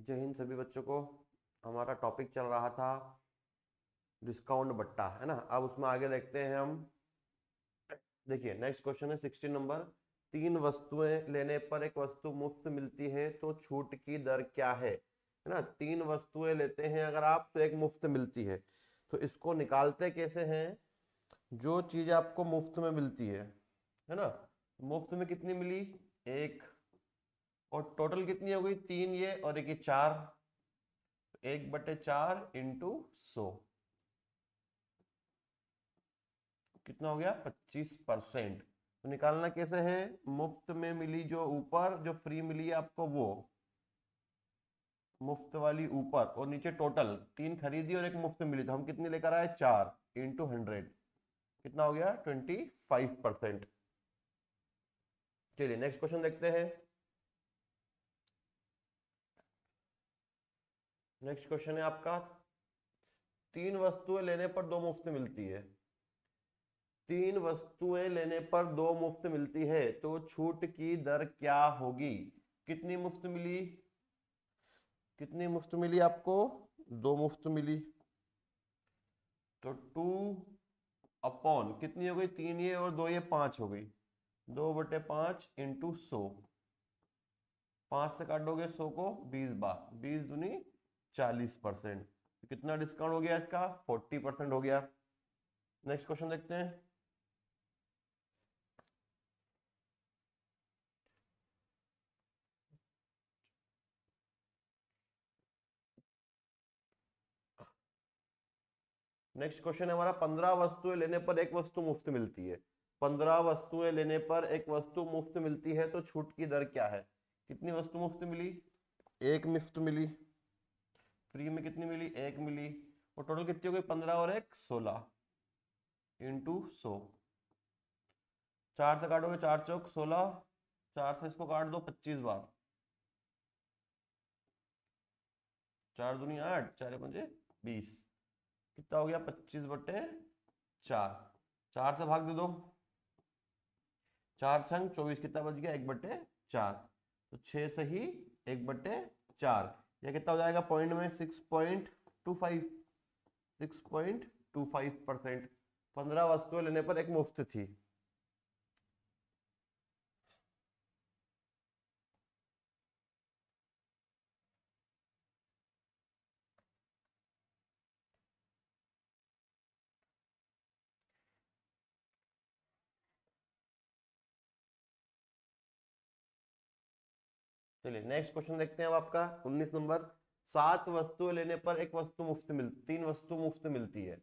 जय हिंद सभी बच्चों को। हमारा टॉपिक चल रहा था डिस्काउंट बट्टा, है ना। अब उसमें आगे देखते हैं हम। देखिए नेक्स्ट क्वेश्चन है 16 नंबर। तीन वस्तुएं लेने पर एक वस्तु मुफ्त मिलती है तो छूट की दर क्या है ना। तीन वस्तुएं लेते हैं अगर आप तो एक मुफ्त मिलती है, तो इसको निकालते कैसे हैं। जो चीज आपको मुफ्त में मिलती है ना। मुफ्त में कितनी मिली, एक, और टोटल कितनी हो गई, तीन ये और एक ये चार। 1/4 इंटू 100 कितना हो गया, 25%। तो निकालना कैसे है, मुफ्त में मिली जो ऊपर, जो फ्री मिली है आपको वो मुफ्त वाली ऊपर, और नीचे टोटल तीन खरीदी और एक मुफ्त मिली, तो हम कितनी लेकर आए, 4 इंटू 100 कितना हो गया, 25%। चलिए नेक्स्ट क्वेश्चन देखते हैं। नेक्स्ट क्वेश्चन है आपका, तीन वस्तुएं लेने पर दो मुफ्त मिलती है। तीन वस्तुएं लेने पर दो मुफ्त मिलती है तो छूट की दर क्या होगी। कितनी मुफ्त मिली, कितनी मुफ्त मिली आपको, दो मुफ्त मिली, तो 2 कितनी हो गई, तीन ये और दो ये 5 हो गई। 2/5 इंटू 100, 5 से काटोगे 100 को 20 बार, 20 दूनी 40%। कितना डिस्काउंट हो गया इसका, 40% हो गया। नेक्स्ट क्वेश्चन देखते हैं। नेक्स्ट क्वेश्चन है हमारा, 15 वस्तुएं लेने पर एक वस्तु मुफ्त मिलती है। 15 वस्तुएं लेने पर एक वस्तु मुफ्त मिलती है तो छूट की दर क्या है। कितनी वस्तु मुफ्त मिली, एक मुफ्त मिली। फ्री में कितनी मिली, एक मिली, और टोटल कितनी हो गई, 15 और एक 16 इंटू 100। 4 से काटोगे 4 चौक 16, 4 से इसको काट दो 25 बार, 4 दूनी 8, 4 पंजे 20, कितना हो गया, 25/4। 4 से भाग दे दो, 4 छंग 24, कितना बच गया, 1/4। तो 6 से ही 1/4, यह कितना हो जाएगा पॉइंट में, 6.25, 6.25%। 15 वस्तुएं लेने पर एक मुफ्त थी। चलिए नेक्स्ट क्वेश्चन देखते हैं अब आपका 19 नंबर। 7 वस्तुएं लेने पर एक वस्तु मुफ्त मिल, 3 वस्तु मुफ्त मिलती है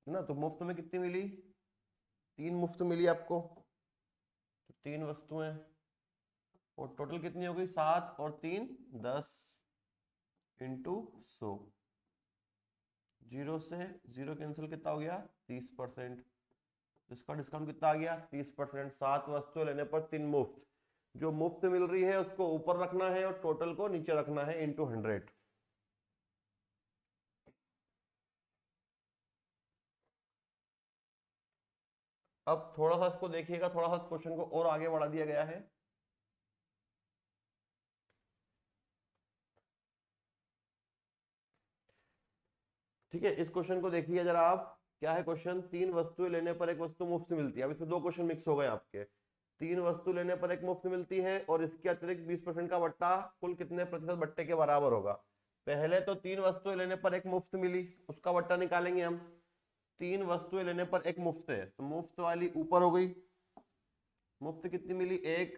ना। तो मुफ्त में कितनी मिली, 3 मुफ्त मिली आपको, तो 3 वस्तुएं, और टोटल कितनी हो गई, 7 और 3 10 इंटू 100। 0 से 0 कैंसिल, कितना हो गया, 30%। इसका डिस्काउंट कितना आ गया, 30%। 7 वस्तुएं लेने पर 3 मुफ्त, जो मुफ्त मिल रही है उसको ऊपर रखना है और टोटल को नीचे रखना है इंटू 100। अब थोड़ा सा इसको देखिएगा, थोड़ा सा क्वेश्चन को और आगे बढ़ा दिया गया है। ठीक है, इस क्वेश्चन को देखिए जरा आप। क्या है क्वेश्चन, तीन वस्तुएं लेने पर एक वस्तु मुफ्त मिलती है। अब इसमें दो क्वेश्चन मिक्स हो गए आपके। तीन वस्तु लेने पर एक मुफ्त मिलती है और इसके अतिरिक्त 20% का बट्टा कुल कितने प्रतिशत बट्टे के बराबर होगा। पहले तो तीन वस्तुएं लेने पर एक मुफ्त मिली, उसका बट्टा निकालेंगे हम। तीन वस्तुएं लेने पर एक मुफ्त है, तो मुफ्त वाली ऊपर हो गई। मुफ्त कितनी मिली, एक,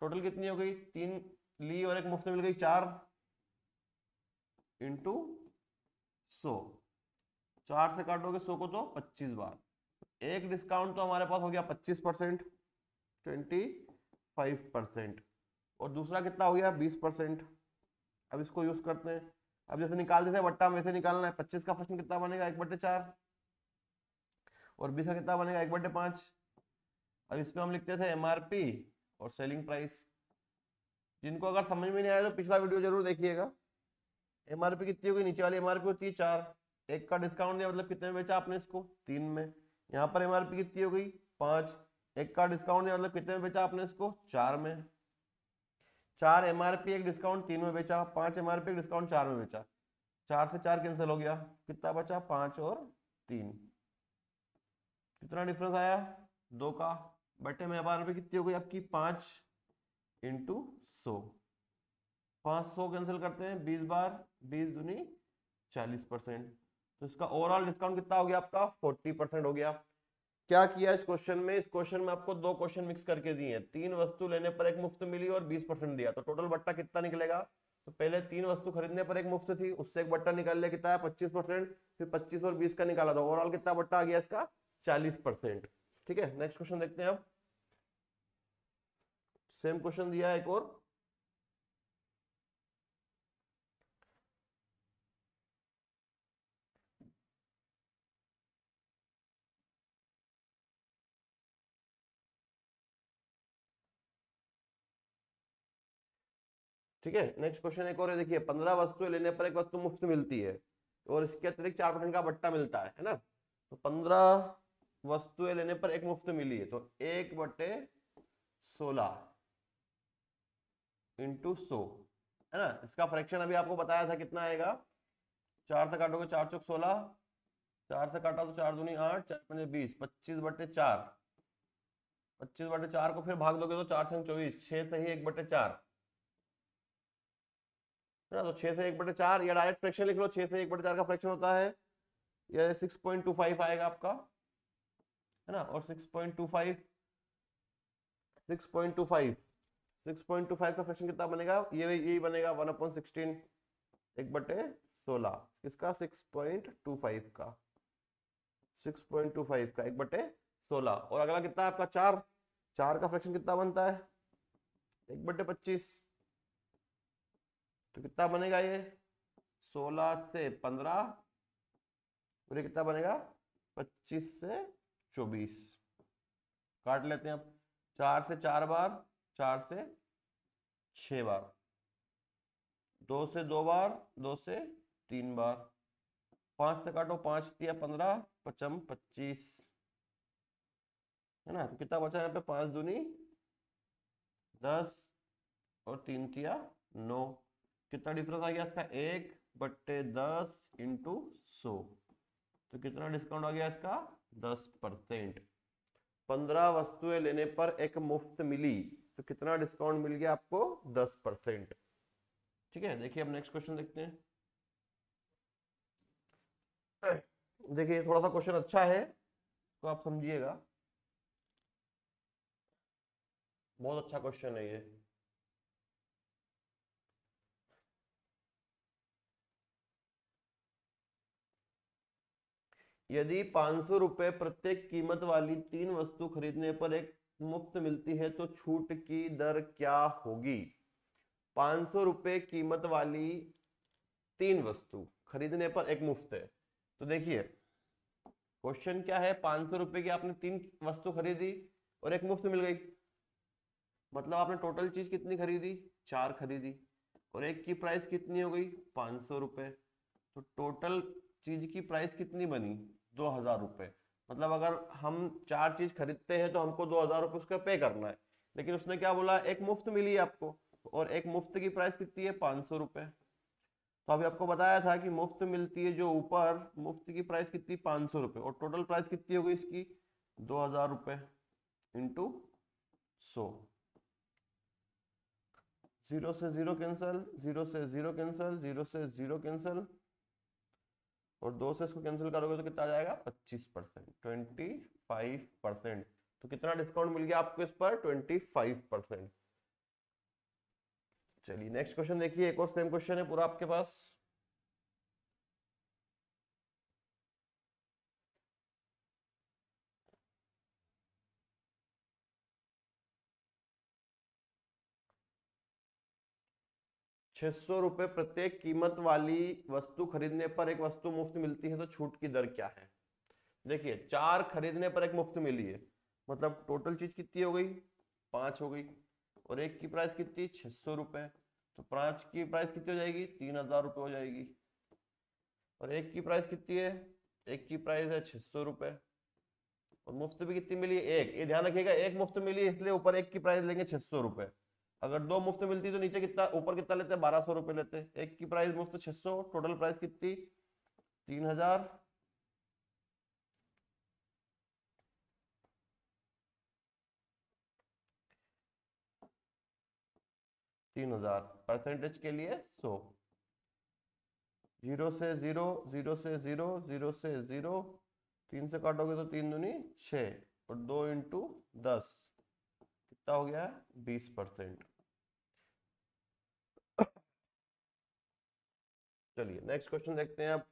टोटल कितनी हो गई, तीन ली और एक मुफ्त मिल गई, 4 इंटू 100। 4 से काटोगे 100 को तो 25 बार। एक डिस्काउंट तो हमारे पास हो गया 25%, 25%, और दूसरा कितना हो गया, 20%। अब इसको यूज करते हैं। अब जैसे निकालते थे बट्टा, वैसे निकालना है। 25 का प्रश्न कितना बनेगा, 1/4, और 20 का कितना बनेगा, 1/5। अब इसमें हम लिखते थे एमआरपी और सेलिंग प्राइस। जिनको अगर समझ में नहीं आया तो पिछला वीडियो जरूर देखिएगा। एमआरपी कितनी होगी, नीचे वाली एमआरपी होती है 4, एक का डिस्काउंट दिया मतलब कितने में बेचा आपने इसको, 3 में। यहाँ पर एमआरपी कितनी हो गई, 5, एक का डिस्काउंट दिया मतलब कितने में बेचा आपने इसको, 4 में। 4 MRP एक डिस्काउंट 3 में बेचा, 5 MRP एक डिस्काउंट 4 में बेचा, 4 से 4 कैंसिल हो गया, कितना बचा 5 और 3, कितना डिफरेंस आया 2 का। बटे में MRP कितनी हो गई आपकी 5 इंटू 100, 500 कैंसिल करते हैं 20 बार, 20 दूनी 40%, तो इसका ओवरऑल डिस्काउंट कितना हो गया आपका 40% हो गया। क्या किया इस क्वेश्चन में, इस क्वेश्चन में आपको दो क्वेश्चन मिक्स करके दिए हैं, 3 वस्तु लेने पर एक मुफ्त मिली और 20% दिया, तो टोटल बट्टा कितना निकलेगा। तो पहले 3 वस्तु खरीदने पर एक मुफ्त थी, उससे एक बट्टा निकाल लिया, कितना है 25%, फिर 25 और 20 का निकाला, तो ओवरऑल कितना बट्टा आ गया इसका 40%। ठीक है, नेक्स्ट क्वेश्चन देखते हैं। अब सेम क्वेश्चन दिया है एक और, ठीक है। नेक्स्ट क्वेश्चन एक और है, देखिए 15 वस्तुएं लेने पर एक वस्तु मुफ्त मिलती है और इसके अतिरिक्त 4% का बट्टा मिलता है ना। तो 15 वस्तुएं लेने पर एक मुफ्त मिली है, तो 1/16 इंटू 100 है ना। इसका फ्रैक्शन अभी आपको बताया था कितना आएगा, 4 से काटोगे 4 चौक 16, 4 से काटा तो 4 दूनी 8, 4 पंजे 20, 25/4, 25/4 को फिर भाग दोगे तो 4 छंग 24, 6 से ही 1/4 है ना। तो 6 से 1/4 या डायरेक्ट फ्रैक्शन लिख लो, 6 से 1/4 का फ्रैक्शन होता है यह 6.25 आएगा आपका, है ना। और 6.25 का फ्रैक्शन कितना बनेगा, ये यही बनेगा 1/16, 1/16 किसका 6.25 का, 6.25 का 1/16। और अगला कितना है आपका 4, 4 का फ्रैक्शन कितना बनता है 1/25, तो कितना बनेगा ये 16 से 15, और ये कितना बनेगा 25 से 24, काट लेते हैं अब, 4 से 4 बार, 4 से 6 बार, 2 से 2 बार, 2 से 3 बार, 5 से काटो 5 तिया 15, 5 25 है ना। तो कितना बचा यहाँ पे 5 दूनी 10 और 3 तिया 9, कितना डिफरेंस आ गया इसका 1/10 इंटू 100, तो कितना डिस्काउंट आ गया इसका 10%। 15 वस्तुएं लेने पर एक मुफ्त मिली, तो कितना डिस्काउंट मिल गया आपको 10%। ठीक है, देखिए अब नेक्स्ट क्वेश्चन देखते हैं। देखिए थोड़ा सा क्वेश्चन अच्छा है तो आप समझिएगा, बहुत अच्छा क्वेश्चन है ये। यदि 500 रुपए प्रत्येक कीमत वाली 3 वस्तु खरीदने पर एक मुफ्त मिलती है तो छूट की दर क्या होगी। 500 रुपए कीमत वाली 3 वस्तु खरीदने पर एक मुफ्त है, तो देखिए क्वेश्चन क्या है, 500 रुपए की आपने 3 वस्तु खरीदी और एक मुफ्त मिल गई, मतलब आपने टोटल चीज कितनी खरीदी 4 खरीदी, और एक की प्राइस कितनी हो गई 500 रुपए, तो टोटल चीज की प्राइस कितनी बनी 2000 रुपए। मतलब अगर हम 4 चीज खरीदते हैं तो हमको 2000 रुपए उसका पे करना है, लेकिन उसने क्या बोला एक मुफ्त मिली है आपको, और एक मुफ्त की प्राइस कितनी है 500 रुपए। तो अभी आपको बताया था कि मुफ्त मिलती है जो ऊपर, मुफ्त की प्राइस कितनी 500 रुपए, और टोटल प्राइस कितनी हो गई इसकी 2000 रुपए इंटू 100, 0 से 0 कैंसल, 0 से 0 कैंसल, 0 से 0 कैंसल, और 2 से इसको कैंसिल करोगे तो कितना आ जाएगा 25%, 25%। तो कितना डिस्काउंट मिल गया आपको इस पर 25%। चलिए नेक्स्ट क्वेश्चन देखिए, एक और सेम क्वेश्चन है पूरा आपके पास। ₹600 प्रत्येक कीमत वाली वस्तु खरीदने पर एक वस्तु मुफ्त मिलती है तो छूट की दर क्या है। देखिए 4 खरीदने पर एक मुफ्त मिली है, मतलब टोटल चीज कितनी हो गई 5 हो गई, और एक की प्राइस कितनी 600 रुपए, तो 5 की प्राइस कितनी हो जाएगी 3000 रुपए हो जाएगी, और एक की प्राइस कितनी है, एक की प्राइस है 600 रुपए, और मुफ्त भी कितनी मिली है एक, ये ध्यान रखिएगा एक मुफ्त मिली है इसलिए ऊपर एक की प्राइस लेंगे 600 रुपए, अगर दो मुफ्त मिलती तो नीचे कितना, ऊपर कितना लेते हैं, 1200 रुपए लेते हैं। एक की प्राइस मुफ्त 600, टोटल प्राइस कितनी, 3000। 3000 परसेंटेज के लिए 100। 0 से 0, 0 से 0, 0 से 0, 3 से काटोगे तो 3 दूनी 6 और 2 इंटू 10 कितना हो गया है, 20%। चलिए नेक्स्ट क्वेश्चन देखते हैं आप।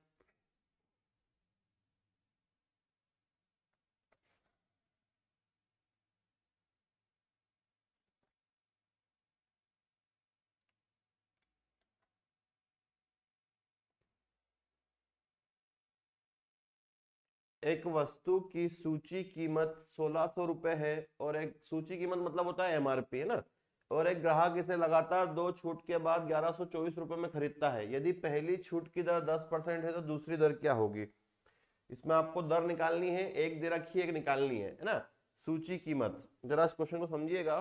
एक वस्तु की सूची कीमत 1600 रुपए है, और एक सूची कीमत मतलब होता है एमआरपी, है ना, और एक ग्राहक इसे लगातार 2 छूट के बाद 1124 रुपए में खरीदता है। यदि पहली छूट की दर 10% है तो दूसरी दर क्या होगी। इसमें आपको दर निकालनी है, एक दे रखी है, एक निकालनी है ना। सूची कीमत, जरा इस क्वेश्चन को समझिएगा।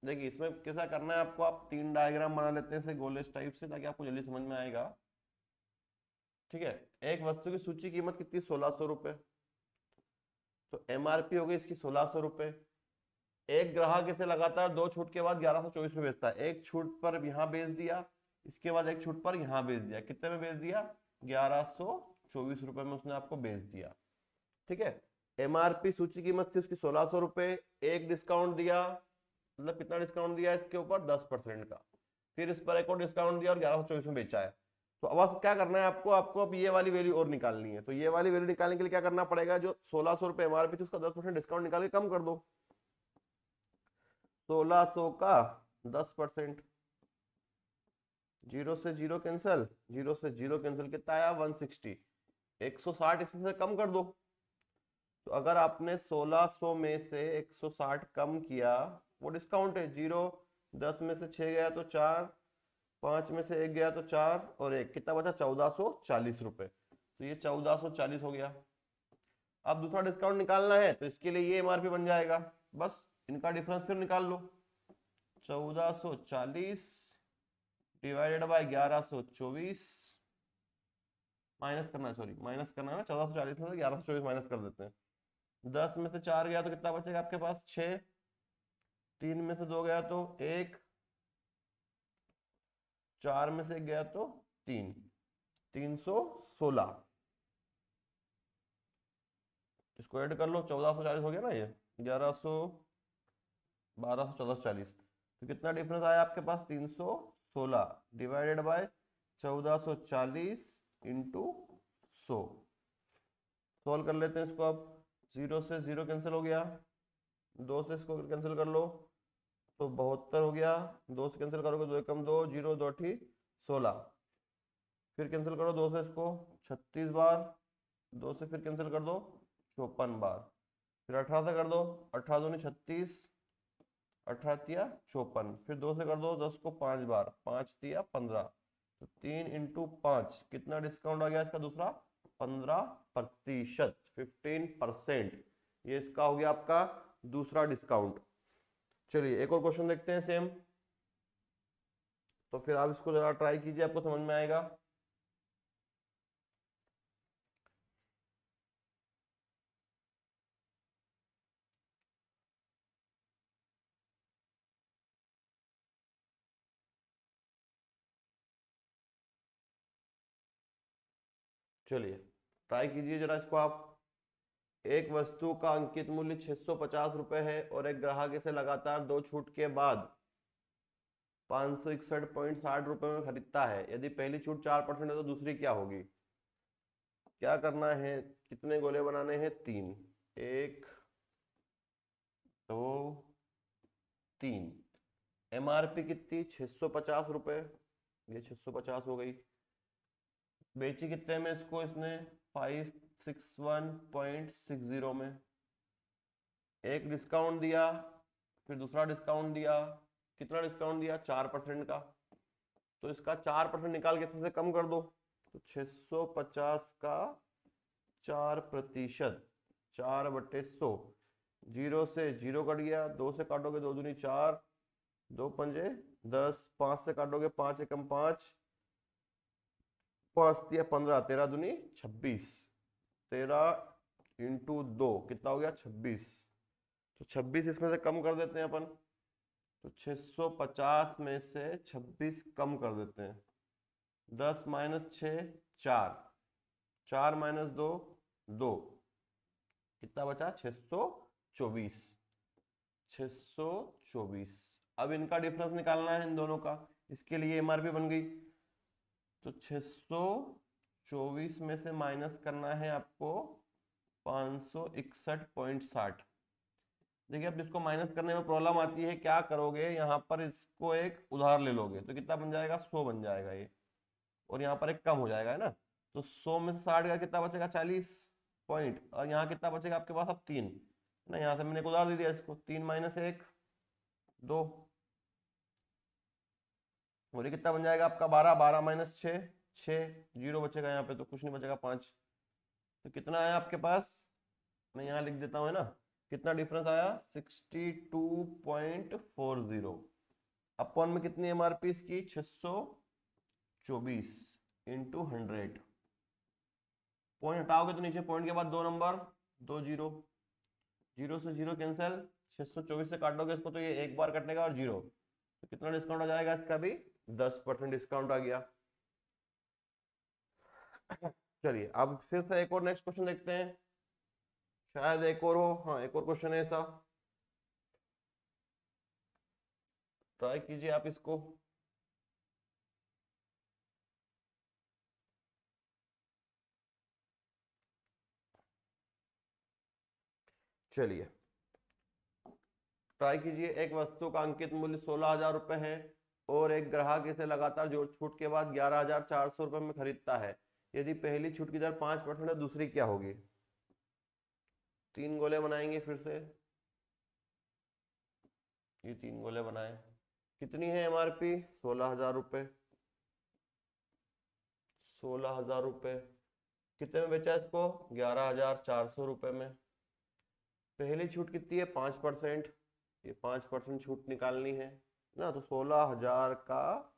देखिए इसमें कैसा करना है आपको, आप 3 डायग्राम बना लेते हैं गोलेस टाइप से, ताकि आपको जल्दी समझ में आएगा। ठीक है, एक वस्तु की सूची कीमत कितनी, 1600 रुपए, तो एमआरपी हो गई इसकी 1600 रुपए। एक ग्राहक इसे लगातार 2 छूट के बाद 1124 में बेचता है। एक छूट पर यहां बेच दिया, इसके बाद एक छूट पर यहां बेच दिया। कितने में बेच दिया, 1124 रुपए में उसने आपको बेच दिया। ठीक है, एमआरपी सूची कीमत थी उसकी 1600 रुपए, एक डिस्काउंट दिया, मतलब कितना डिस्काउंट दिया इसके ऊपर, 10% का। फिर इस पर एक और डिस्काउंट दिया और 1124 में बेचा है। तो अब क्या करना है आपको, अब ये वाली वैल्यू और निकालनी है। तो ये वाली वैल्यू निकालने के लिए क्या करना पड़ेगा, जो 1600 रुपए एमआरपी थी उसका 10% डिस्काउंट निकाल के कम कर दो। 1600 का 10%, 0 से 0 कैंसिल, 0 से 0 कैंसिल, कितना आया, 160। 160 इसमें से कम कर दो। तो अगर आपने 1600 में से 160 कम किया, वो डिस्काउंट है, 0, 10 में से 6 गया तो 4, 5 में से 1 गया तो 4 और 1, कितना बचा, 1440 रुपए। तो ये 1440 हो गया। अब दूसरा डिस्काउंट निकालना है, तो इसके लिए ये एमआरपी बन जाएगा। बस इनका डिफरेंस फिर निकाल लो, 1440 डिवाइडेड बाय 1124, माइनस करना है, सॉरी माइनस करना है ना, 1440 में से 1124 माइनस कर देते हैं। 10 में से 4 गया तो कितना बचेगा आपके पास, 6, 3 में से 2 गया तो 1, 4 में से 1 गया तो 3, 316। इसको ऐड कर लो, 1440 हो गया ना, ये 1100, 1200, 1440, तो कितना डिफरेंस आया आपके पास, 316 डिवाइडेड बाय 1440 इंटू 100। सॉल्व कर लेते हैं इसको अब। 0 से 0 कैंसिल हो गया, 2 से इसको कैंसिल कर लो तो 72 हो गया। 2 से कैंसिल करोगे 2 एकम 2, 0 2 16। फिर कैंसिल करो 2 से इसको 36 बार, 2 से फिर कैंसिल कर दो 54 बार, फिर 18 से कर दो, 18 दूनी 36, 18 तिया 54, फिर 2 से कर दो 10 को 5 बार, 5 तिया 15, तो 3 इंटू 5, कितना डिस्काउंट आ गया इसका दूसरा, 15%, 15%। ये इसका हो गया आपका दूसरा डिस्काउंट। चलिए एक और क्वेश्चन देखते हैं सेम, तो फिर आप इसको जरा ट्राई कीजिए, आपको समझ में आएगा। चलिए ट्राई कीजिए जरा इसको आप। एक वस्तु का अंकित मूल्य 650 रुपए है और एक ग्राहक इसे लगातार 2 छूट के बाद 561.60 रुपए में खरीदता है। यदि पहली छूट 4% है तो दूसरी क्या होगी। क्या करना है, कितने गोले बनाने हैं, 3, 1 2 3। एमआरपी कितनी, 650 रुपए, ये 650 हो गई। बेची कितने में इसको इसने, 561.60 में। एक डिस्काउंट दिया, फिर दूसरा डिस्काउंट दिया, कितना डिस्काउंट दिया, 4% का। तो इसका 4% निकाल के इसमें से कम कर दो, तो 650 का 4%, 4/100, जीरो से जीरो कट गया, 2 से काटोगे 2 दूनी 4, 2 पंजे 10, 5 से काटोगे 5 एकम 5, 5 दिया 15, 13 दूनी 26, 13 इंटू 2 कितना हो गया 26। तो 26 इसमें से कम कर देते हैं अपन, तो 650 में से 26 कम कर देते हैं। 10 माइनस 6 4, 4 माइनस 2 2, कितना बचा 624, 624। अब इनका डिफरेंस निकालना है इन दोनों का, इसके लिए एमआरपी बन गई। तो 624 में से माइनस करना है आपको 561.60। देखिए अब इसको माइनस करने में प्रॉब्लम आती है, क्या करोगे यहाँ पर इसको एक उधार ले लोगे तो कितना बन जाएगा 100 बन जाएगा ये, और यहाँ पर एक कम हो जाएगा है ना। तो 100 में से 60 का कितना बचेगा 40 पॉइंट, और यहाँ कितना बचेगा आपके पास अब 3 ना, यहाँ से मैंने एक उधार दे दिया इसको, 3 माइनस 1 2, और ये कितना बन जाएगा आपका 12, 12 माइनस 6 6, जीरो बचेगा यहाँ पे तो कुछ नहीं बचेगा 5। तो कितना आया आपके पास, मैं यहाँ लिख देता हूँ है ना, कितना डिफरेंस आया 62.40। अपॉन में कितनी एमआरपी इसकी 624 इंटू 100, पॉइंट हटाओगे तो नीचे पॉइंट के बाद 2 नंबर 2 जीरो, जीरो से जीरो कैंसिल, 624 से काटोगे इसको तो ये एक बार कटेगा और जीरो, तो कितना डिस्काउंट हो जाएगा इसका भी 10% डिस्काउंट आ गया। चलिए अब फिर से एक और नेक्स्ट क्वेश्चन देखते हैं, शायद एक और हो, हाँ एक और क्वेश्चन है ऐसा, ट्राई कीजिए आप इसको। चलिए ट्राई कीजिए, एक वस्तु का अंकित मूल्य 16,000 रुपए है और एक ग्राहक इसे लगातार जोड़ छूट के बाद 11,400 रुपए में खरीदता है। यदि पहली छूट की दर 5% है, दूसरी क्या होगी। 3 गोले बनाएंगे फिर से, ये 3 गोले बनाए, कितनी है एमआरपी 16,000 रुपए, 16,000 रुपए कितने में बेचा इसको 11,400 रुपए में। पहली छूट कितनी है 5%, ये 5% छूट निकालनी है ना, तो 16,000 का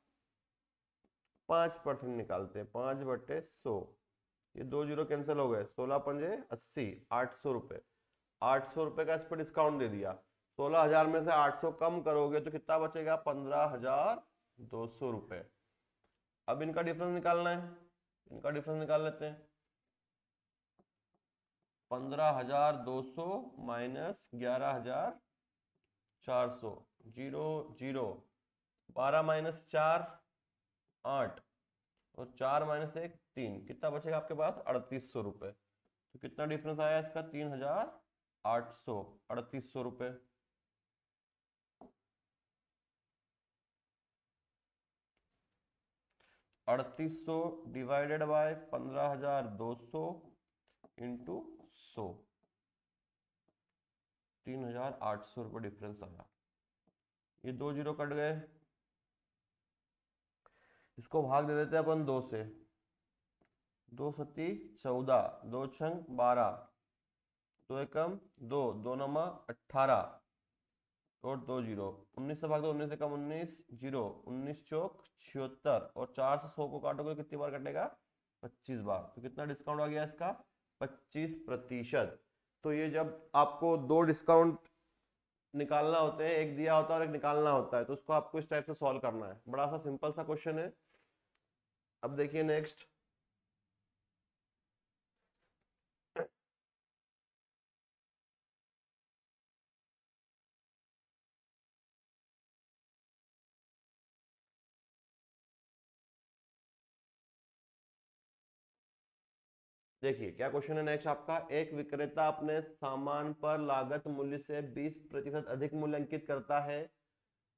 5% निकालते हैं, 5/100, ये 2 जीरो कैंसिल हो गए, 16 पंजे 80, 800 रुपए, 800 रुपए का इस पर डिस्काउंट दे दिया। 16,000 में से 800 कम करोगे तो कितना बचेगा 15,200 रुपए। अब इनका डिफरेंस निकालना है, इनका डिफरेंस निकाल लेते हैं, 15,200 माइनस 11,400, जीरो जीरो, 12 माइनस 4 8, और 4 माइनस 1 3, कितना बचेगा आपके पास 3,800 रुपए। तो कितना डिफरेंस आया इसका 3,800, 3,800 रुपए। 3,800 डिवाइडेड बाय 15,200 इंटू 100, 3,800 रुपये डिफरेंस आया। ये 2 जीरो कट गए, इसको भाग दे देते हैं अपन 2 से, 2 सती 14, 2 छंग 12, 2 एकम 2, 2 नमा 18 और 2 जीरो, 19 से भाग दो 19 एकम 19 जीरो, 19 चौक 76, और 4 से 100 को काटोगे कितनी बार कटेगा 25 बार। तो कितना डिस्काउंट आ गया इसका 25%। तो ये जब आपको 2 डिस्काउंट निकालना होते हैं, एक दिया होता है और एक निकालना होता है, तो उसको आपको इस टाइप से सॉल्व करना है। बड़ा सा सिंपल सा क्वेश्चन है। अब देखिए नेक्स्ट, देखिए क्या क्वेश्चन है नेक्स्ट आपका। एक विक्रेता अपने सामान पर लागत मूल्य से 20% अधिक मूल्य अंकित करता है,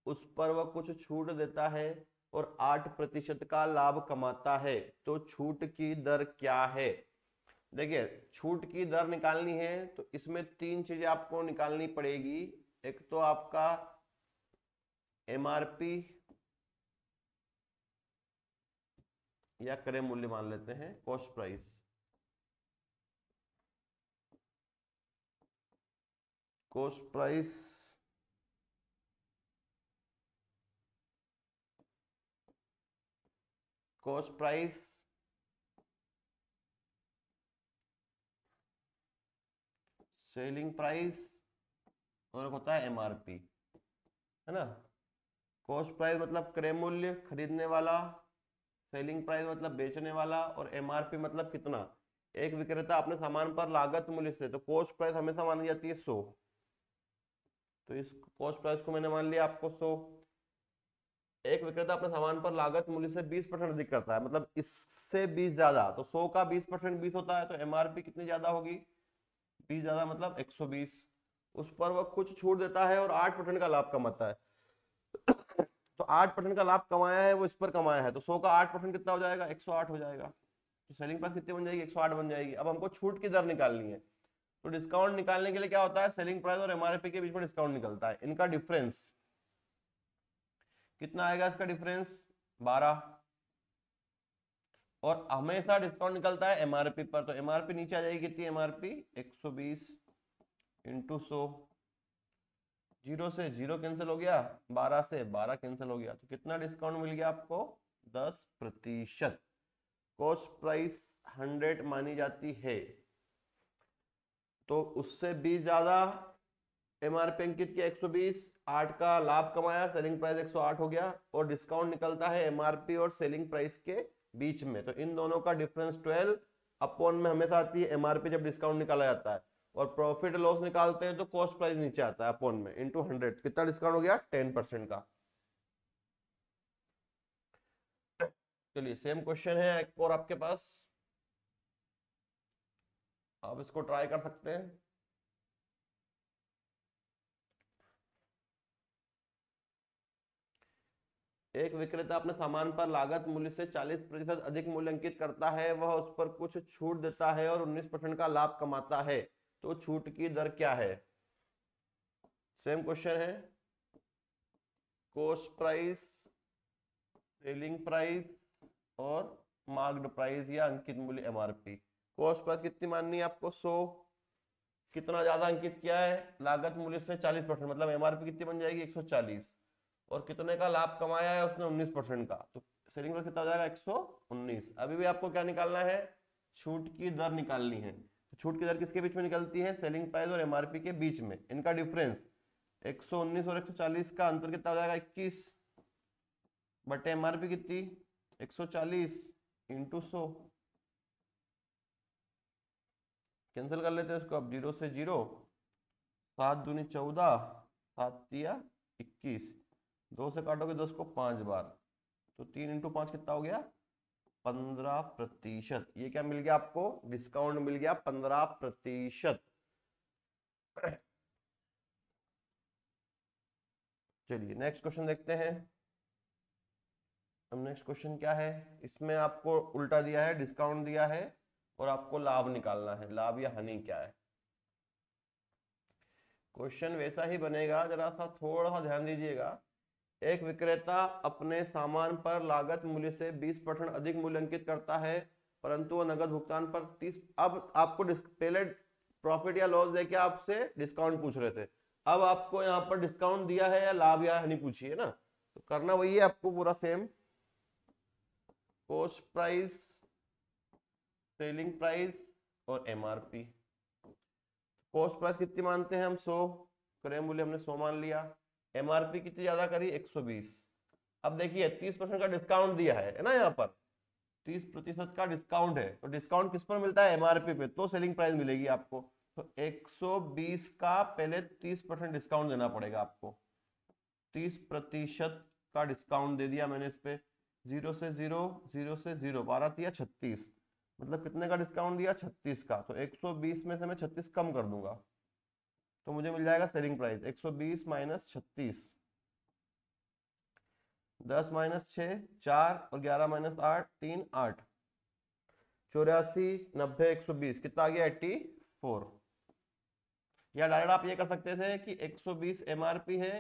उस पर वह कुछ छूट देता है और 8% का लाभ कमाता है, तो छूट की दर क्या है। देखिए छूट की दर निकालनी है तो इसमें 3 चीजें आपको निकालनी पड़ेगी। एक तो आपका एमआरपी या क्रय मूल्य मान लेते हैं, cost price, cost price selling price और होता है एमआरपी, है ना। कॉस्ट प्राइस मतलब क्रय मूल्य खरीदने वाला, सेलिंग प्राइस मतलब बेचने वाला, और एमआरपी मतलब कितना। एक विक्रेता अपने सामान पर लागत मूल्य से, तो कॉस्ट प्राइस हमेशा मानी जाती है 100, तो इस कॉस्ट प्राइस को मैंने मान लिया आपको 100। एक विक्रेता अपने सामान पर लागत मूल्य से 20% अधिक करता है, मतलब इससे 20 ज्यादा, तो 100 का 20% 20 होता है, तो एमआरपी कितनी ज्यादा होगी, 20 ज्यादा मतलब 120। उस पर वह कुछ छूट देता है और 8% का लाभ कमाता है। तो 8% का लाभ कमाया है वो इस पर कमाया है, तो 100 का 8% कितना हो जाएगा, 108 हो जाएगा। तो सेलिंग प्राइस कितनी बन जाएगी, 108 बन जाएगी। अब हमको छूट की दर निकालनी है, तो डिस्काउंट निकालने के लिए क्या होता है, सेलिंग प्राइस और एमआरपी के बीच में डिस्काउंट निकलता है, इनका डिफरेंस कितना आएगा, इसका डिफरेंस 12, और हमेशा डिस्काउंट निकलता है एमआरपी पर, तो एमआरपी नीचे आ जाएगी कितनी, एमआरपी 120 इंटू 100, 0 से 0 कैंसिल हो गया, 12 से 12 कैंसिल हो गया, तो कितना डिस्काउंट मिल गया आपको, 10%। कॉस्ट प्राइस 100 मानी जाती है, तो उससे 20 ज्यादा एमआरपी अंकित किया 120, 8 का लाभ कमाया, सेलिंग प्राइस 108 हो गया, और डिस्काउंट निकलता है एमआरपी और सेलिंग प्राइस के बीच में, तो इन दोनों का डिफरेंस 12 अपॉन में हमेशा आती है एमआरपी जब डिस्काउंट निकाला जाता है, और प्रॉफिट लॉस निकालते हैं तो कॉस्ट प्राइस नीचे आता है अपॉन में, इंटू 100, कितना डिस्काउंट हो गया, 10% का। चलिए सेम क्वेश्चन है एक और आपके पास, आप इसको ट्राई कर सकते हैं। एक विक्रेता अपने सामान पर लागत मूल्य से 40% अधिक मूल्य अंकित करता है, वह उस पर कुछ छूट देता है और 19% का लाभ कमाता है, तो छूट की दर क्या है। सेम क्वेश्चन है, कॉस्ट प्राइस, सेलिंग प्राइस और मार्क्ड प्राइस या अंकित मूल्य एमआरपी। कॉस्ट प्राइस कितनी माननी है आपको, 100, कितना ज्यादा अंकित किया है, लागत मूल्य से 40%, मतलब एमआरपी कितनी बन जाएगी, 140, और कितने का लाभ कमाया है उसने, 19% का, तो सेलिंग प्राइस कितना हो जाएगा, 119। अभी भी आपको क्या निकालना है, छूट की दर निकालनी है। तो छूट की दर किसके बीच में निकलती है, सेलिंग प्राइस और एमआरपी के बीच में, इनका डिफरेंस 119 और 140 का अंतर कितना हो जाएगा, 21 बटे एमआरपी कितनी, 140 इंटू 100, कैंसिल कर लेते हैं इसको, अब 0 से 0, 7 दूनी 14, 7 तिया 21, 2 से काटोगे 10 को 5 बार, तो 3 इंटू 5 कितना हो गया, 15%। ये क्या मिल गया आपको, डिस्काउंट मिल गया 15%। चलिए नेक्स्ट क्वेश्चन देखते हैं। अब नेक्स्ट क्वेश्चन क्या है, इसमें आपको उल्टा दिया है, डिस्काउंट दिया है और आपको लाभ निकालना है, लाभ या हानि क्या है। क्वेश्चन वैसा ही बनेगा, जरा सा थोड़ा सा ध्यान दीजिएगा। एक विक्रेता अपने सामान पर लागत मूल्य से 20% अधिक मूल्य अंकित करता है, परंतु वह नगद भुगतान पर 30, अब आपको पहले प्रॉफिट या लॉस देके आपसे डिस्काउंट पूछ रहे थे, अब आपको यहाँ पर डिस्काउंट दिया है या लाभ या हानि पूछी है ना, तो करना वही है आपको पूरा same, cost price, selling price और एमआरपी। कॉस्ट प्राइस कितनी मानते हैं हम, 100, क्रय मूल्य हमने 100 मान लिया, एमआरपी कितनी ज्यादा करी, 120। अब देखिए 30% का डिस्काउंट दिया है ना, यहाँ पर 30% का डिस्काउंट है, तो डिस्काउंट किस पर मिलता है, एमआरपी पे, तो सेलिंग प्राइस मिलेगी आपको, तो 120 का पहले 30% डिस्काउंट देना पड़ेगा आपको, 30% का डिस्काउंट दे दिया मैंने इस पे, 0 से 0, 0 से 0, 12 तिया 36, मतलब कितने का डिस्काउंट दिया, 36 का, तो 120 में से मैं 36 कम कर दूंगा, तो मुझे मिल जाएगा सेलिंग प्राइस 120 माइनस 36, 10 माइनस 6 4 और 11 माइनस 8 3 8, 84 90 120, कितना आ गया 84। या डायरेक्ट आप ये कर सकते थे कि 120 एमआरपी है,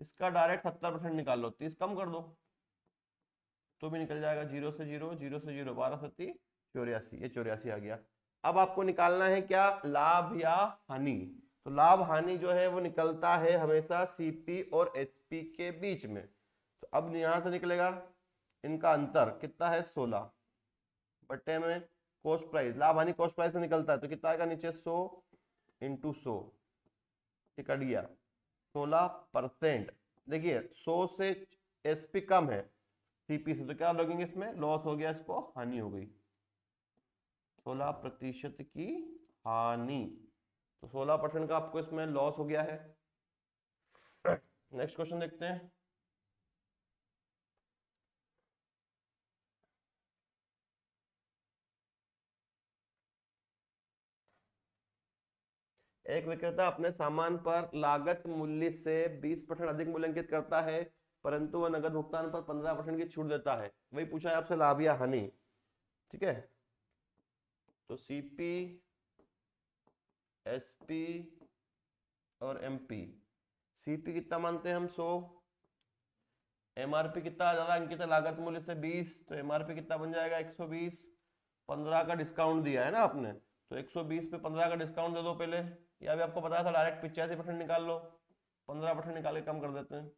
इसका डायरेक्ट 70% निकाल लो, 30 कम कर दो तो भी निकल जाएगा, 0 से 0, 0 से 0, 12 सत्ती 84, ये 84 आ गया। अब आपको निकालना है क्या, लाभ या हानि। तो लाभ हानि जो है वो निकलता है हमेशा सीपी और एसपी के बीच में। तो अब यहां से निकलेगा इनका अंतर कितना है 16 बट्टे में कॉस्ट प्राइस, लाभ हानि कॉस्ट प्राइस में निकलता है तो कितना आएगा नीचे 100 इंटू 100 कट गया 16%। देखिए 100 से एसपी कम है सीपी से तो क्या लगेंगे इसमें लॉस हो गया, इसको हानि हो गई 16% की हानि, तो 16% का आपको इसमें लॉस हो गया है। नेक्स्ट क्वेश्चन देखते हैं। एक विक्रेता अपने सामान पर लागत मूल्य से 20% अधिक मूल्यांकित करता है परंतु वह नगद भुगतान पर 15% की छूट देता है। वही पूछा है आपसे लाभ या हानि, ठीक है। तो सीपी एसपी और एमपी, सीपी कितना मानते हैं हम 100, एमआरपी कितना ज्यादा अंकित है लागत मूल्य से 20 तो एमआरपी कितना बन जाएगा 120, 15 का डिस्काउंट दिया है ना आपने तो 120 पे 15 का डिस्काउंट दे दो पहले, या भी आपको पता था डायरेक्ट 85% निकाल लो, 15% निकाल के कम कर देते हैं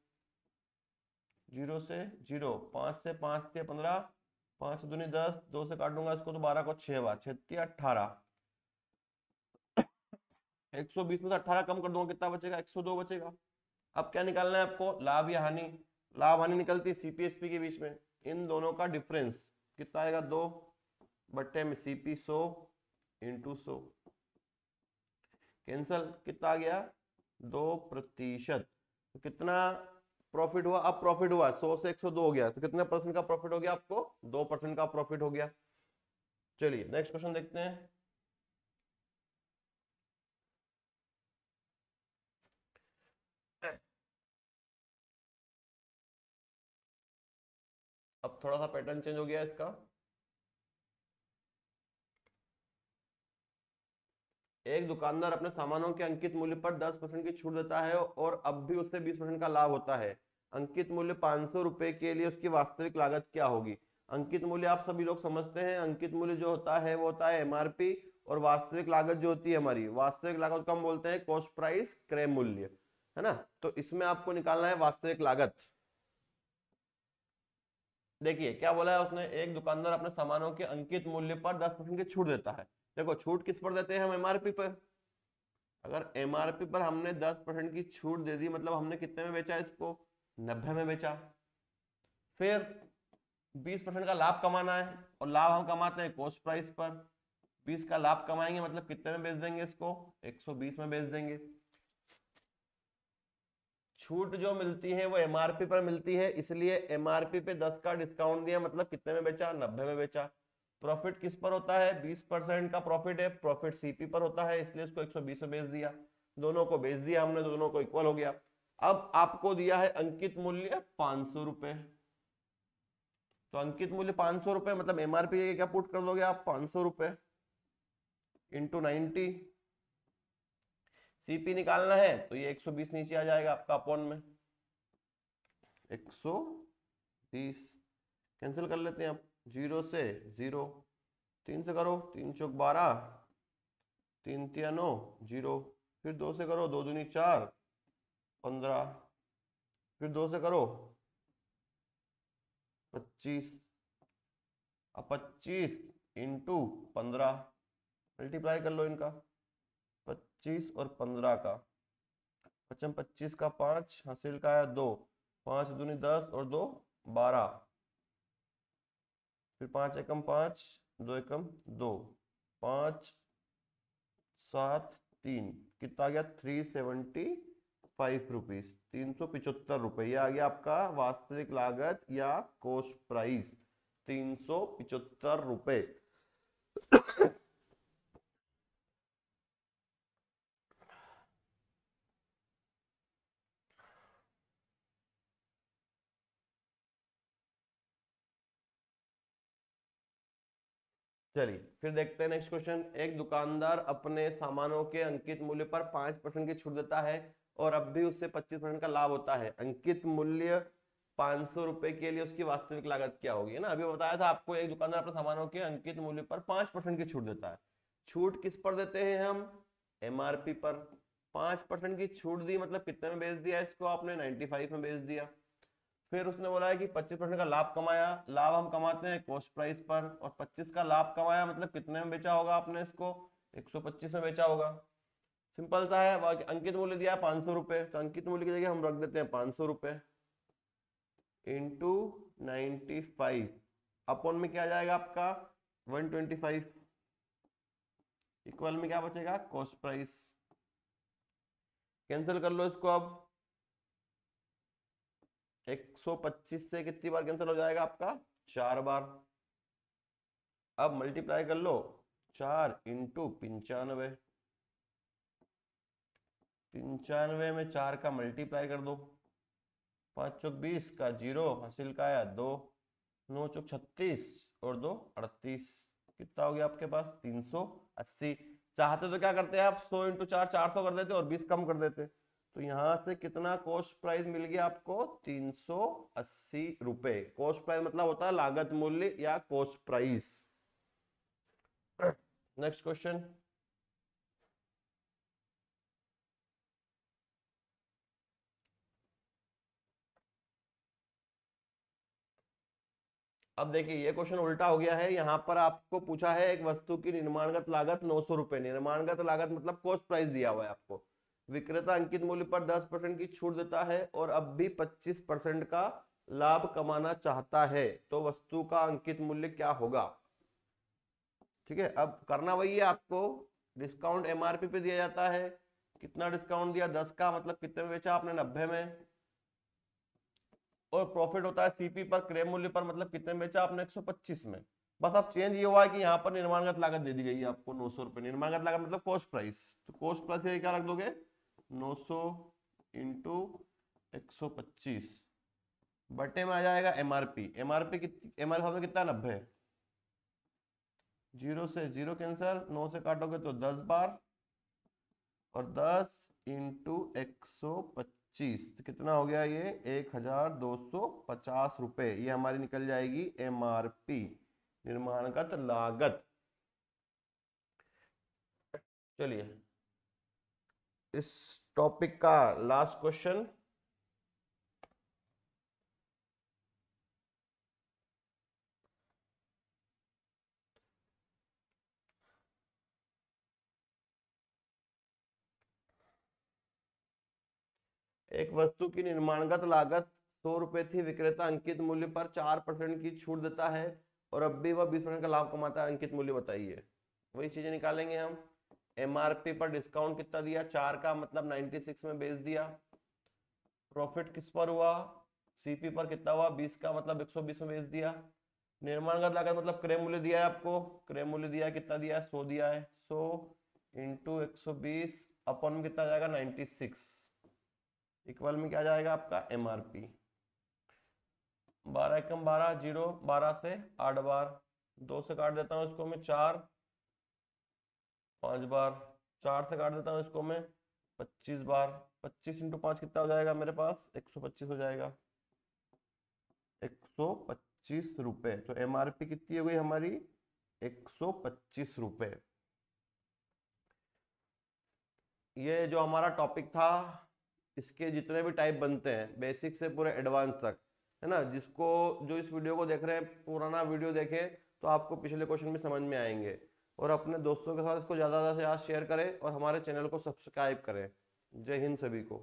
0 से 0, 5 से 5 के 15, 5 दूनी 10, 2 से काट दूंगा इसको तो 12 को 6 बार 6 18, 120 में से 18 कम कर दूंगा कितना बचेगा 102 बचेगा। अब क्या निकालना है आपको लाभ या हानि, लाभ हानि निकलती है सीपीएसपी के बीच में, इन दोनों का डिफरेंस कितना आएगा 2 बट्टे में सीपी 100 इंटू 100 कैंसल कितना आ गया 2%। तो कितना प्रॉफिट हुआ, अब प्रॉफिट हुआ 100 से 102 हो गया तो कितने परसेंट का प्रॉफिट हो गया आपको 2% का प्रॉफिट हो गया। चलिए नेक्स्ट क्वेश्चन देखते हैं। अब थोड़ा सा पैटर्न चेंज हो गया इसका, एक दुकानदार अपने सामानों के अंकित मूल्य पर 10% की छूट देता है और अब भी उसे 20% का लाभ होता है। अंकित मूल्य 500 रुपए के लिए उसकी वास्तविक लागत क्या होगी। अंकित मूल्य आप सभी लोग समझते हैं, अंकित मूल्य जो होता है वो होता है एमआरपी और वास्तविक लागत जो होती है हमारी वास्तविक लागत को हम बोलते हैं कॉस्ट प्राइस क्रय मूल्य, है ना। तो इसमें आपको निकालना है वास्तविक लागत। देखिए क्या बोला है उसने, एक दुकानदार अपने सामानों के अंकित मूल्य पर 10% की छूट देता है। देखो छूट किस पर देते हैं हम एमआरपी पर, अगर एमआरपी पर हमने 10% की छूट दे दी मतलब हमने कितने में बेचा इसको 90 में बेचा। फिर 20% का लाभ कमाना है और लाभ हम कमाते हैं कॉस्ट प्राइस पर, 20 का लाभ कमाएंगे मतलब कितने में बेच देंगे इसको 120 में बेच देंगे। छूट जो मिलती है वो एमआरपी पर मिलती है इसलिए एमआरपी पे 10 का डिस्काउंट दिया मतलब कितने में बेचा 90 में बेचा। प्रॉफिट किस पर होता है 20% का प्रॉफिट है, प्रॉफिट सीपी पर होता है इसलिए इसको 120 में बेच दिया, दोनों को बेच दिया हमने, दोनों को इक्वल हो गया। अब आपको दिया है अंकित मूल्य 500 रुपए, तो अंकित मूल्य 500 रुपए मतलब एमआरपी क्या पुट कर दोगे आप 500 रुपए इंटू 90, सीपी निकालना है तो ये 120 नीचे आ जाएगा आपका अपॉन में 120, कैंसिल कर लेते हैं आप 0 से 0, 3 से करो 3 चौक 12, 3 तिया 9 0, फिर 2 से करो 2 दूनी 4 15, फिर 2 से करो 25, अब 25 इंटू 15 मल्टीप्लाई कर लो इनका 25 और 15 का, 25 का 5 हासिल का है 2, 5 दूनी 10 और 2 12, फिर 5 एकम 5 2 एकम 2, 5 7 3 कितना आ गया 375 रुपीज, 375 रुपये, ये आ गया आपका वास्तविक लागत या कॉस्ट प्राइस 375 रुपए। चलिए फिर देखते हैं नेक्स्ट क्वेश्चन, एक दुकानदार अपने सामानों के अंकित मूल्य पर 5% की छूट देता है और अब भी उससे 25% का लाभ होता है। अंकित मूल्य 500 रुपए के लिए उसकी वास्तविक लागत क्या होगी, है ना। अभी बताया था आपको एक दुकानदार अपने सामानों के अंकित मूल्य पर 5% की छूट देता है। छूट किस पर देते हैं हम एमआरपी पर, 5% की छूट दी, मतलब कितने में बेच दिया इसको आपने, 95 में बेच दिया। फिर उसने बोला है कि 25% का लाभ कमाया, लाभ हम कमाते हैं कॉस्ट प्राइस पर, और 25 का लाभ कमाया मतलब कितने में बेचा होगा आपने इसको, 125 में बेचा होगा। सिंपल सा है। अंकित मूल्य दिया 500 रुपए, तो अंकित मूल्य की जगह हम रख देते हैं 500 रुपए इंटू 95 अपॉन में क्या जाएगा आपका 125, इक्वल में क्या बचेगा कॉस्ट प्राइस। कैंसिल कर लो इसको। अब 125 से कितनी बार कैंसिल हो जाएगा आपका, 4 बार। अब मल्टीप्लाई कर लो, 4 इंटू 95, 95 में 4 का मल्टीप्लाई कर दो, 5 चौक 20 का 0, हासिल का आया 2, 9 चौक 36 और 2 38, कितना हो गया आपके पास 380। चाहते तो क्या करते हैं आप, 100 इंटू 4 400 कर देते और 20 कम कर देते। तो यहां से कितना कॉस्ट प्राइस मिल गया आपको, 380 रुपए। कॉस्ट प्राइस मतलब होता है लागत मूल्य या कॉस्ट प्राइस। Next question. अब देखिए ये क्वेश्चन उल्टा हो गया है। यहाँ पर आपको पूछा है एक वस्तु की निर्माणगत लागत 900 रुपए, निर्माणगत लागत मतलब कॉस्ट प्राइस दिया हुआ है आपको। विक्रेता अंकित मूल्य पर 10% की छूट देता है और अब भी 25% का लाभ कमाना चाहता है, तो वस्तु का अंकित मूल्य क्या होगा। ठीक है, अब करना वही है आपको। डिस्काउंट एमआरपी पे दिया जाता है, कितना डिस्काउंट दिया 10 का, मतलब कितने में बेचा आपने 90 में। और प्रॉफिट होता है सीपी पर, क्रय मूल्य पर, मतलब कितने में बेचा आपने 125 में। बस अब चेंज ये हुआ है कि यहाँ पर निर्माणगत लागत दे दी गई है आपको 900 रुपए। निर्माणगत लागत मतलब कॉस्ट प्राइस, तो कॉस्ट प्राइस क्या रख दोगे 900 इंटू 125 बटे में आ जाएगा एमआरपी। एमआरपी कितना 90, 0 से 0 कैंसिल, 9 से काटोगे तो 10 बार, और 10 इंटू 125 तो कितना हो गया ये 1250 रुपए। ये हमारी निकल जाएगी एमआरपी, निर्माणगत लागत। चलिए इस टॉपिक का लास्ट क्वेश्चन। एक वस्तु की निर्माणगत लागत 100 रुपए थी, विक्रेता अंकित मूल्य पर 4% की छूट देता है और अब भी वह 20% का लाभ कमाता है, अंकित मूल्य बताइए। वही चीजें निकालेंगे हम। एमआरपी पर डिस्काउंट कितना दिया 4 का, मतलब 96 में बेच दिया। प्रॉफिट किस पर हुआ, सीपी पर कितना हुआ 20 का, मतलब 120 में बेच दिया। निर्माणगत लागत मतलब क्रय मूल्य दिया है आपको, क्रय मूल्य दिया है कितना दिया है 100 दिया है, 100 इंटू 120 अपन में कितना जाएगा 96, इक्वल में क्या जाएगा आपका एमआरपी। 12 एकम 12, 0 12 से 8 बार, 2 से काट देता हूँ इसको मैं 4, 5 बार, 4 से काट देता हूँ इसको मैं 25 बार, 25 इंटू 5 कितना हो जाएगा मेरे पास 125 हो जाएगा, 125 रुपए। तो एमआरपी कितनी हो गई हमारी 125 रुपए। ये जो हमारा टॉपिक था, इसके जितने भी टाइप बनते हैं बेसिक से पूरे एडवांस तक, है ना, जिसको जो इस वीडियो को देख रहे हैं पुराना वीडियो देखे तो आपको पिछले क्वेश्चन भी समझ में आएंगे। और अपने दोस्तों के साथ इसको ज़्यादा से ज़्यादा शेयर करें और हमारे चैनल को सब्सक्राइब करें। जय हिंद सभी को।